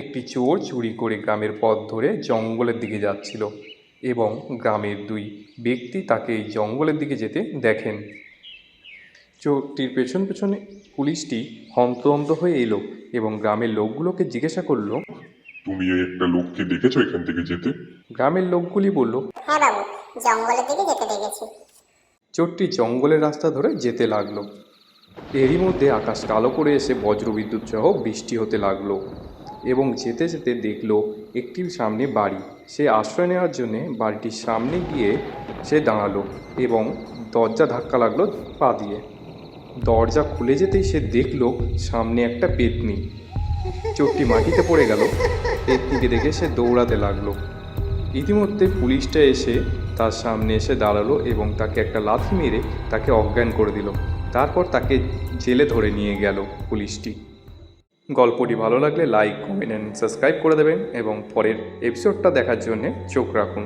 একটি চোর চুরি করে গ্রামের পথ ধরে জঙ্গলের দিকে যাচ্ছিল এবং গ্রামের দুই ব্যক্তি তাকে এই জঙ্গলের দিকে যেতে দেখেন। চোরটির পেছন পেছনে পুলিশটি হন্তদন্ত হয়ে এলো এবং গ্রামের লোকগুলোকে জিজ্ঞাসা করলো, তুমি এই একটা লোককে দেখেছো এখান থেকে যেতে? গ্রামের লোকগুলি বলল, হ্যাঁ বাবু, জঙ্গলের দিকে যেতে দেখেছি। চোরটি জঙ্গলের রাস্তা ধরে যেতে লাগলো। এরই মধ্যে আকাশ কালো করে এসে বজ্রবিদ্যুৎ সহ বৃষ্টি হতে লাগলো এবং যেতে যেতে দেখলো একটি সামনে বাড়ি। সে আশ্রয় নেওয়ার জন্যে বাড়িটির সামনে গিয়ে সে দাঁড়ালো এবং দরজা ধাক্কা লাগলো পা দিয়ে। দরজা খুলে যেতেই সে দেখলো সামনে একটা পেতনি। চোরটি মাটিতে পড়ে গেল। পেতনিকে দেখে সে দৌড়াতে লাগলো। ইতিমধ্যে পুলিশটা এসে তার সামনে এসে দাঁড়ালো এবং তাকে একটা লাথি মেরে তাকে অজ্ঞান করে দিল। তারপর তাকে জেলে ধরে নিয়ে গেল পুলিশটি। গল্পটি ভালো লাগলে লাইক, কমেন্ট অ্যান্ড সাবস্ক্রাইব করে দেবেন এবং পরের এপিসোডটা দেখার জন্যে চোখ রাখুন।